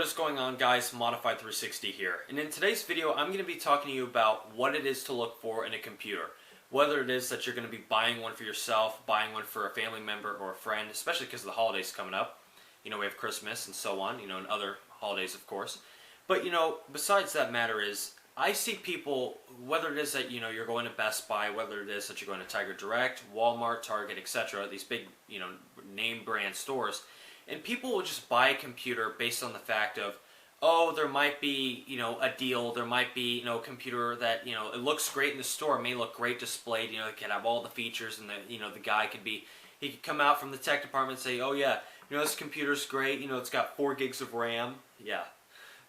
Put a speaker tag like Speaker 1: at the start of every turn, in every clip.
Speaker 1: What is going on, guys? Modified 360 here, and in today's video I'm going to be talking to you about what it is to look for in a computer. Whether it is that you're going to be buying one for yourself, buying one for a family member or a friend, especially because of the holidays coming up. You know, we have Christmas and so on, and other holidays of course. But besides that matter is, I see people, whether it is that you're going to Best Buy, whether it is that you're going to Tiger Direct, Walmart, Target, etc., these big name brand stores, and people will just buy a computer based on the fact of, oh, there might be a deal, there might be a computer that it looks great in the store, it may look great displayed, it can have all the features, and the guy could come out from the tech department and say, oh yeah, this computer's great, it's got 4 gigs of RAM, yeah.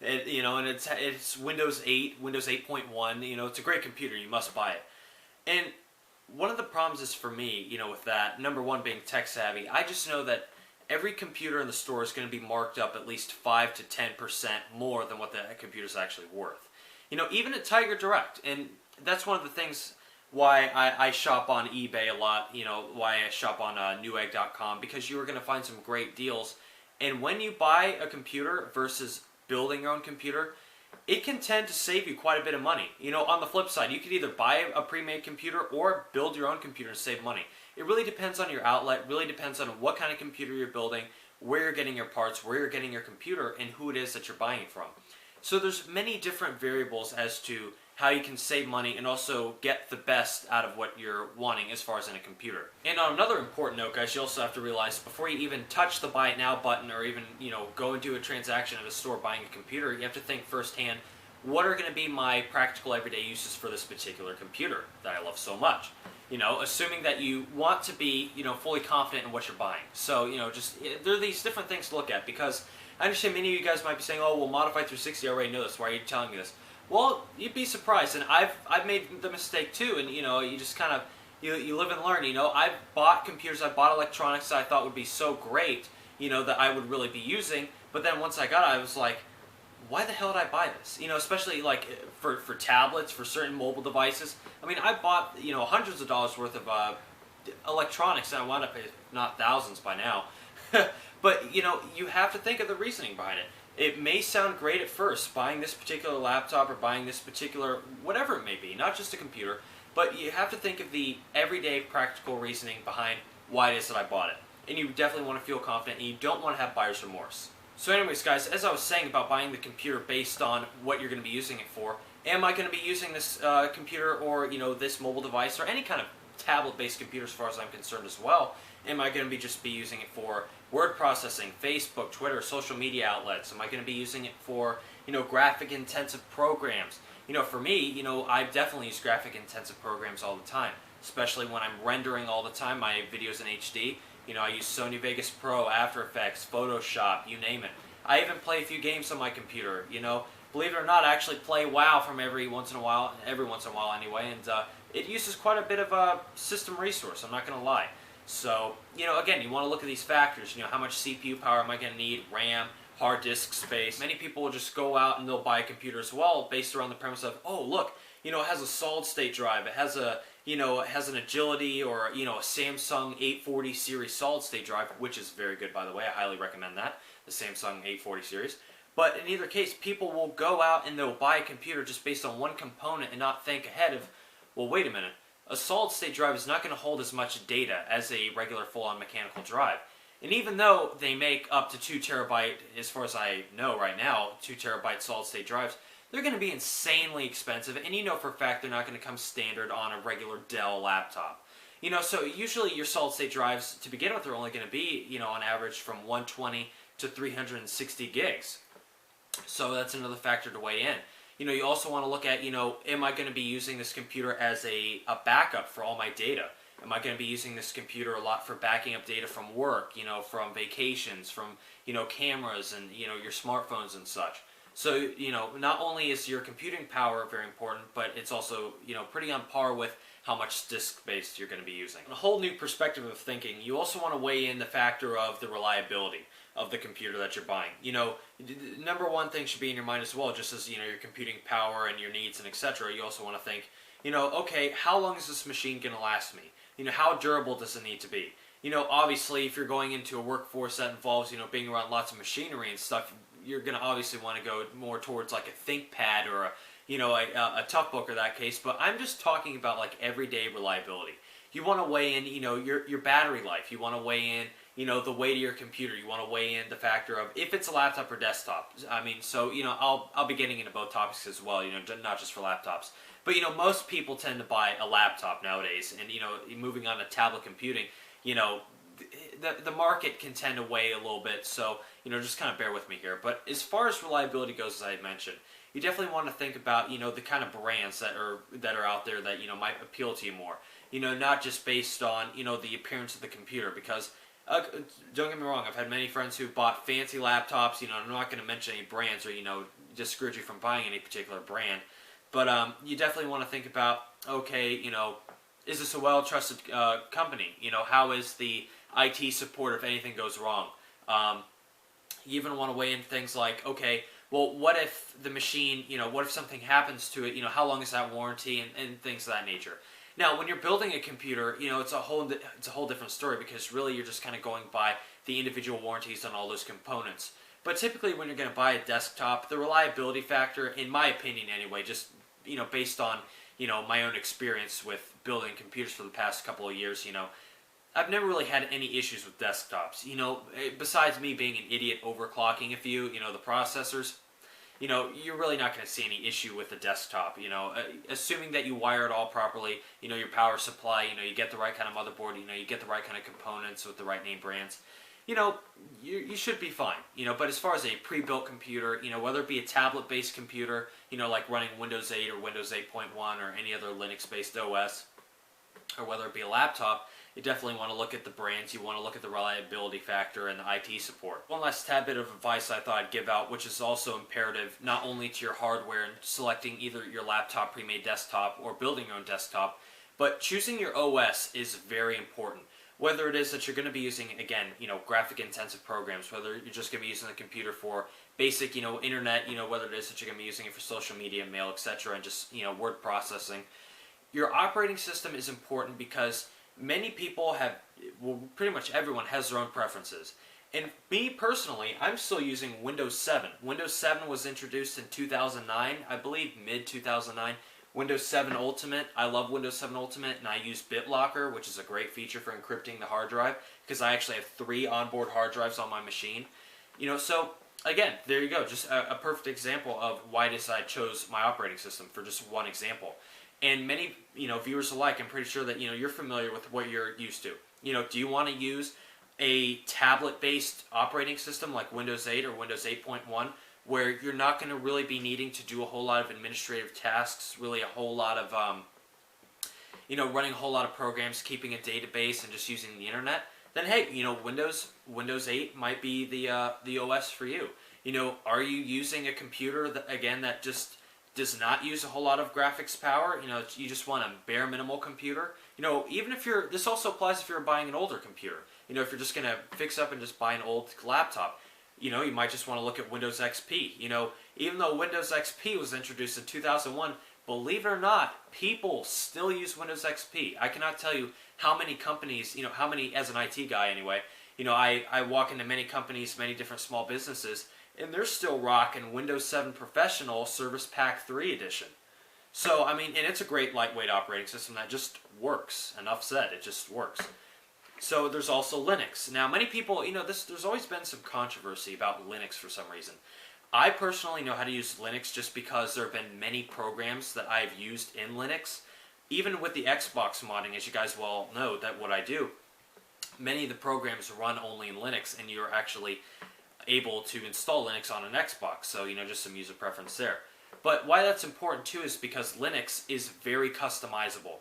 Speaker 1: And it's Windows 8, Windows 8.1, it's a great computer, you must buy it. And one of the problems is for me, with that, number one being tech savvy, I just know that every computer in the store is going to be marked up at least 5 to 10% more than what the computer's actually worth. Even at Tiger Direct, and that's one of the things why I shop on eBay a lot, why I shop on Newegg.com, because you are going to find some great deals. And when you buy a computer versus building your own computer, it can tend to save you quite a bit of money. On the flip side, you could either buy a pre-made computer or build your own computer and save money. It really depends on your outlet, really depends on what kind of computer you're building, where you're getting your parts, where you're getting your computer, and who it is that you're buying it from. So there's many different variables as to how you can save money and also get the best out of what you're wanting as far as in a computer. And on another important note, guys, you also have to realize before you even touch the buy it now button or even go and do a transaction at a store buying a computer, you have to think firsthand, what are going to be my practical everyday uses for this particular computer that I love so much? Assuming that you want to be fully confident in what you're buying. So there are these different things to look at, because I understand many of you guys might be saying, oh, well, Modified 360, I already know this, why are you telling me this? Well, you'd be surprised, and I've made the mistake too, and you just kind of, you live and learn. I've bought computers, I've bought electronics that I thought would be so great, that I would really be using, but then once I got it, I was like, why the hell did I buy this? Especially like for tablets, for certain mobile devices. I mean, I bought, hundreds of dollars worth of electronics, and I wound up, not thousands by now, but you have to think of the reasoning behind it. It may sound great at first, buying this particular laptop or buying this particular, whatever it may be, not just a computer, but you have to think of the everyday practical reasoning behind why it is that I bought it. And you definitely want to feel confident, and you don't want to have buyer's remorse. So anyways, guys, as I was saying about buying the computer based on what you're going to be using it for, am I going to be using this computer or, this mobile device or any kind of tablet-based computer as far as I'm concerned as well? Am I going to just be using it for word processing, Facebook, Twitter, social media outlets? Am I going to be using it for, graphic-intensive programs? For me, I definitely use graphic-intensive programs all the time, especially when I'm rendering all the time my videos in HD. I use Sony Vegas Pro, After Effects, Photoshop, you name it. I even play a few games on my computer, Believe it or not, I actually play WoW from every once in a while anyway, and it uses quite a bit of a system resource, I'm not going to lie. So, again, you want to look at these factors, how much CPU power am I going to need, RAM, hard disk space. Many people will just go out and they'll buy a computer as well based around the premise of, oh, look, it has a solid state drive, it has a it has an Agility or, a Samsung 840 series solid state drive, which is very good, by the way. I highly recommend that, the Samsung 840 series. But in either case, people will go out and they'll buy a computer just based on one component and not think ahead of, well, wait a minute. A solid state drive is not going to hold as much data as a regular full-on mechanical drive. And even though they make up to 2 terabyte, as far as I know right now, 2 terabyte solid state drives, they're going to be insanely expensive, and for a fact they're not going to come standard on a regular Dell laptop. So usually your solid state drives to begin with are only going to be, on average from 120 to 360 gigs. So that's another factor to weigh in. You also want to look at, am I going to be using this computer as a backup for all my data? Am I going to be using this computer a lot for backing up data from work, from vacations, from, cameras and, your smartphones and such? So, not only is your computing power very important, but it's also, pretty on par with how much disk space you're going to be using. A whole new perspective of thinking, you also want to weigh in the factor of the reliability of the computer that you're buying. Number one thing should be in your mind as well, just as, your computing power and your needs and etc. You also want to think, okay, how long is this machine going to last me? How durable does it need to be? Obviously, if you're going into a workforce that involves, being around lots of machinery and stuff, you're going to obviously want to go more towards like a ThinkPad or a Toughbook or that case. But I'm just talking about like everyday reliability. You want to weigh in, your battery life. You want to weigh in, the weight of your computer. You want to weigh in the factor of if it's a laptop or desktop. I mean, so, I'll be getting into both topics as well, not just for laptops. But, most people tend to buy a laptop nowadays. And, moving on to tablet computing, the market can tend to weigh a little bit. So, just kind of bear with me here. But as far as reliability goes, as I mentioned, you definitely want to think about, the kind of brands that are out there that, might appeal to you more. Not just based on, the appearance of the computer. Because, don't get me wrong, I've had many friends who've bought fancy laptops. I'm not going to mention any brands or, discourage you from buying any particular brand. But you definitely want to think about, okay, is this a well-trusted company? How is the IT support if anything goes wrong? You even want to weigh in things like, okay, well, what if the machine, what if something happens to it? How long is that warranty and things of that nature? Now, when you're building a computer, it's a whole different story because really you're just kind of going by the individual warranties on all those components. But typically when you're going to buy a desktop, the reliability factor, in my opinion anyway, just based on, my own experience with building computers for the past couple of years, I've never really had any issues with desktops. Besides me being an idiot overclocking a few, the processors, you're really not going to see any issue with the desktop, assuming that you wire it all properly, your power supply, you get the right kind of motherboard, you get the right kind of components with the right name brands. You should be fine, but as far as a pre-built computer, whether it be a tablet-based computer, like running Windows 8 or Windows 8.1 or any other Linux-based OS, or whether it be a laptop, you definitely want to look at the brands, you want to look at the reliability factor and the IT support. One last tad bit of advice I thought I'd give out, which is also imperative not only to your hardware and selecting either your laptop pre-made desktop or building your own desktop, but choosing your OS is very important. Whether it is that you're going to be using, again, graphic intensive programs, whether you're just going to be using the computer for basic, internet, whether it is that you're going to be using it for social media, mail, etc., and just, word processing. Your operating system is important because many people have, well, pretty much everyone has their own preferences. And me personally, I'm still using Windows 7. Windows 7 was introduced in 2009, I believe mid-2009. Windows 7 Ultimate, I love Windows 7 Ultimate, and I use BitLocker, which is a great feature for encrypting the hard drive, because I actually have 3 onboard hard drives on my machine. So again, there you go, just a perfect example of why I chose my operating system for just one example. And many, viewers alike, I'm pretty sure that, you're familiar with what you're used to. Do you want to use a tablet-based operating system like Windows 8 or Windows 8.1, where you're not going to really be needing to do a whole lot of administrative tasks, really a whole lot of, running a whole lot of programs, keeping a database, and just using the internet, then hey, Windows 8 might be the OS for you. Are you using a computer that just does not use a whole lot of graphics power? You just want a bare minimal computer. Even if this also applies if you're buying an older computer. If you're just going to fix up and just buy an old laptop. You might just want to look at Windows XP. Even though Windows XP was introduced in 2001, believe it or not, people still use Windows XP. I cannot tell you how many companies, how many, as an IT guy anyway, I walk into many companies, many different small businesses, and they're still rocking Windows 7 Professional Service Pack 3 Edition. So, and it's a great lightweight operating system that just works. Enough said, it just works. So there's also Linux. Now, many people, there's always been some controversy about Linux for some reason. I personally know how to use Linux just because there have been many programs that I've used in Linux. Even with the Xbox modding, as you guys well know, that what I do, many of the programs run only in Linux, and you're actually able to install Linux on an Xbox. So, just some user preference there. But why that's important too is because Linux is very customizable.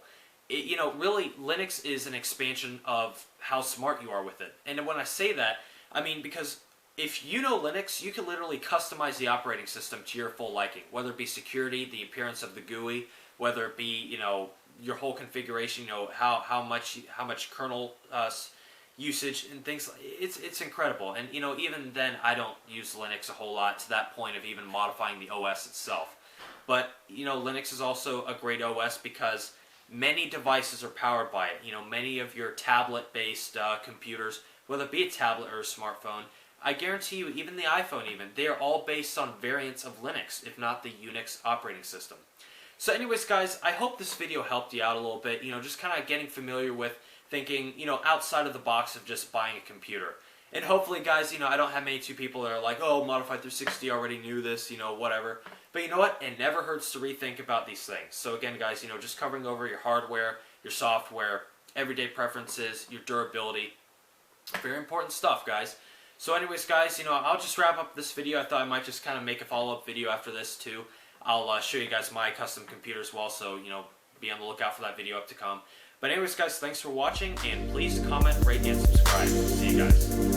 Speaker 1: Really, Linux is an expansion of how smart you are with it. And when I say that, I mean because if you know Linux, you can literally customize the operating system to your full liking, whether it be security, the appearance of the GUI, whether it be, your whole configuration, how much kernel usage and things. It's incredible. And, even then, I don't use Linux a whole lot to that point of even modifying the OS itself. But, Linux is also a great OS because many devices are powered by it. Many of your tablet-based computers, whether it be a tablet or a smartphone, I guarantee you, even the iPhone they are all based on variants of Linux, if not the Unix operating system. So anyways, guys, I hope this video helped you out a little bit, just kind of getting familiar with thinking, outside of the box of just buying a computer. And hopefully, guys, I don't have many people that are like, oh, Modified 360 already knew this, whatever. But you know what? It never hurts to rethink about these things. So again, guys, just covering over your hardware, your software, everyday preferences, your durability. Very important stuff, guys. So anyways, guys, I'll just wrap up this video. I thought I might just kind of make a follow-up video after this, too. I'll show you guys my custom computer as well, so, be on the lookout for that video up to come. But anyways, guys, thanks for watching, and please comment, rate, and subscribe. See you guys.